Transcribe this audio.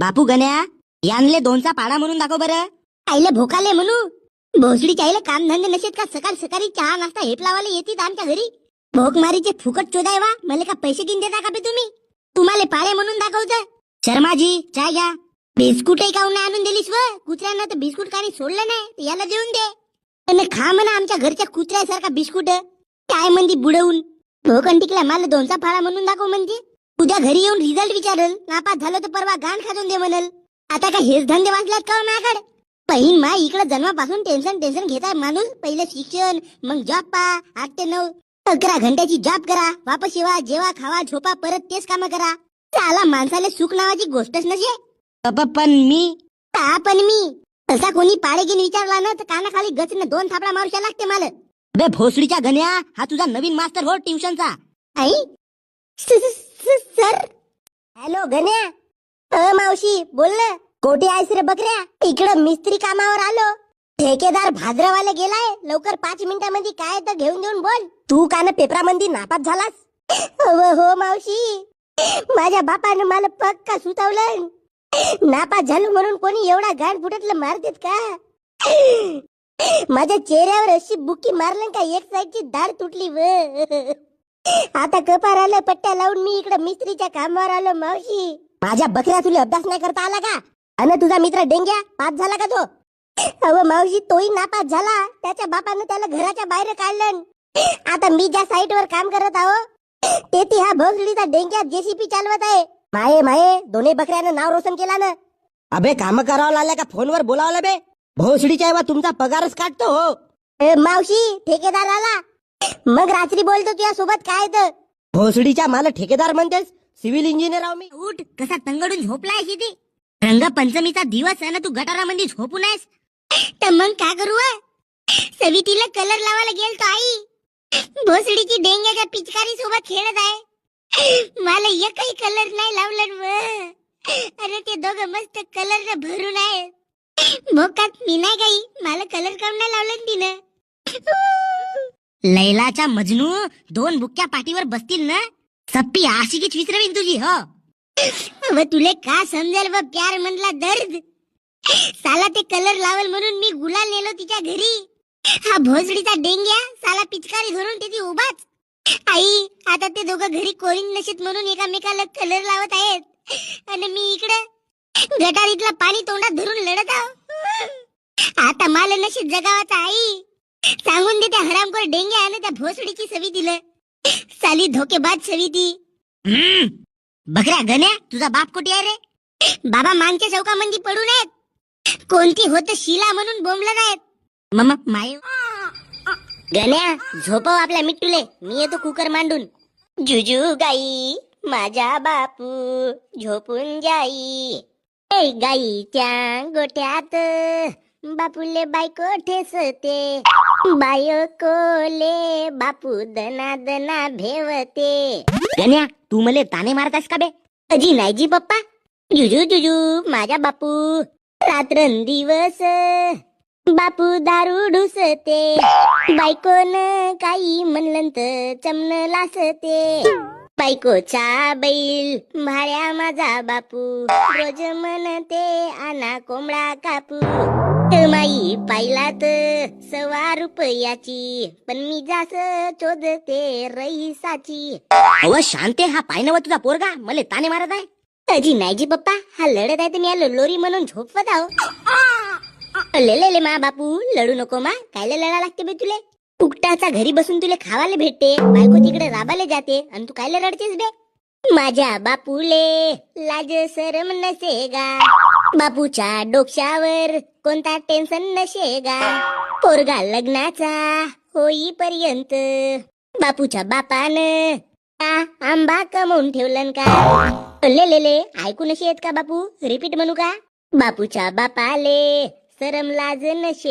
बापू गण्या, यानले दोनचा पाडा म्हणून दाखव बरं. आईला भोकाले म्हणू. भोसडीच्या आईला काम धंदे नसेत का? सकाळ सकाळी चहा नाश्ता हेप लावायला येतील आमच्या घरी. भोकमारीचे फुकट चोदाय वा. मला का पैसे किन देता का बे तुम्ही? तुम्हाला पाडे म्हणून दाखवतं. शर्माजी चहा घ्या. बिस्कुटही काऊन नाही आणून दिलीस व? कुत्र्यांना तर बिस्कुट काही सोडलं नाही, याला देऊन दे. आणि खा म्हणा आमच्या घरच्या कुत्र्यासारखा बिस्कुट. काय म्हणती बुडवून? भोकन टिकला मला दोनचा फाळा म्हणून दाखव म्हणजे. उद्या घरी येऊन रिझल्ट विचारल. नापास झालं तर परवा गाण खाजून दे म्हणल. आता काय हेच धंदे वाचल्यात का माझ्याकडे? पहिन मा इकडे जन्मापासून टेन्शन घेताय माणूस. पहिले शिक्षण, मग जॉब पा. 8 ते 9 11 घंट्याची जॉब करा. वापस येवा, जेवा, खावा, झोपा, परत तेच काम करा. साला माणसाला सुख नावाची गोष्टच नसे. पण मी तसा कोणी पाडेगीन विचारला ना तर कानाखाली गचने 2 थापडा मारूशा लागते मला. बे भोसडीच्या गण्या, हा तुझा नवीन मास्टर हो ट्युशनचा. आई सर. हॅलो गण्या. मावशी बोल ना. कोठे आहेस रे बकऱ्या? इकडं मिस्त्री कामावर आलो. ठेकेदार भाद्रवाले गेलाय. लवकर 5 मिनिटांमध्ये काय तर घेऊन देऊन बोल. तू का ना पेपरामध्ये नापास झालास? हो मावशी, माझ्या बापानं मला पक्का सुतावलं. नापास झालो म्हणून कोणी एवढा गाण फुटतलं मारतेत का? माझ्या चेहऱ्यावर अशी बुकी मारलं का एक साईडची दाढ तुटली व. आता कपाराला पट्ट्या लावून मी इकडे मिस्त्रीच्या कामावर आलो मावशी. माझ्या बकऱ्या तुला अभ्यास नाही करता आला का? अन तुझा मित्र डेंग्या पास झाला का तो? अहो मावशी, तोही नापास झाला. त्याच्या बापानं त्याला घराच्या बाहेर काढलं. आता मी ज्या साईटवर काम करत आहो तेथे हा भोसडीचा डेंग्या जेसीपी चालवत आहे. माये दोन्ही बकऱ्यानं नाव रोशन केला ना. अबे काम करावं लागलं का फोनवर बोलावलं बे? भोसडीच्या वा तुमचा पगारच काढतो हो. मावशी, ठेकेदार आला. मग रात्री बोलतो तुझ्या सोबत काय तर. भोसडीच्या मला ठेकेदार म्हणतेस? सिव्हिल इंजिनियर आहो मी. उठ, कसा तंगडून झोपलाय किती? रंगपंचमीचा दिवस आहे ना, तू गटारामध्ये झोपून आहेस. तर मग काय करू? सवितीला कलर लावायला गेलतो आई. भोसडीची डेंग्याच्या पिचकारी सोबत खेळत आहे. मला एकही कलर नाही लावलं. अरे ते दोघं मस्त कलर भरून आहे. भोकात मी नाही काही. मला कलर काऊन नाही लावलं तिनं? लैलाच्या मजनू 2 बुक्क्या पाठीवर बसतील ना, सप्पी आशिकीच विसरवीन तुझी हो. अब तुले का समजेल व प्यार म्हणला दर्द. साला ते कलर लावल म्हणून मी गुलाल नेलो तिच्या घरी. हा भोसडीचा डेंग्या साला पिचकारी धरून तिथे उभाच. आई, आता ते दोघं घरी कोणी नसेत म्हणून एकामेकाला कलर लावत आहेत. आणि मी इकडे गटारीतलं पाणी तोंडात धरून लढत आहो. आता मला नशीब जगावाचा आई. सांगून दे त्या हरामखोर डेंग्या आणि त्या भोसडीची सवी दिलं. साली धोकेबाज सवी ती. बकऱ्या गण्या, तुझा बाप कुठे आहे रे? बाबा मागच्या चौकामध्ये पडून आहेत. कोणती होत शिला म्हणून बोंबलत आहेत. मम्मा माय गण्या, झोपव आपल्या मिट्टूले. मी येतो कुकर मांडून. जुजू गाई माझा बापू झोपून जाई. गाईच्या गोट्यात बापूले बायको ठेसते. बायकोले बापू दना दना भेवते. गण्या, तू मले ताने मारतास का बे? अजी नाही जी पप्पा. जुजू माझा बापू रात्रंदिवस बापू दारू ढुसते. बायकोन काही म्हणलं तर चमन लासते. बायकोचा बैल भाड्या माझा बापू रोज म्हणते आना कोंबडा कापू. माई पाहिलात 1.25 रुपयाची, पण मी जास चोदते रईसाची. अव शांते, हा पायनव तुझा पोरगा मला ताने मारत आहे. अजी नाही जी पप्पा, हा लढत आहे तर मी आलो लोरी म्हणून झोपवत आहो. ले मा बापू, लढू नको मा. कायले लढा लागते बे तुले? उकटाचा घरी बसून तुले खावाले भेटते. बायको तिकडे राबाले जाते आणि तू कायले रडतेस बे? माझ्या बापूले लाज सरम नसेगा. बापूच्या डोक्यावर कोणता टेन्शन नसेगा. पोरगा लग्नाचा होईपर्यंत बापूच्या बापानं आंबा कमवून ठेवलं का? ले ऐकू नशे येत का बापू? रिपीट म्हणू का? बापूच्या बापाले सरम लाज नशे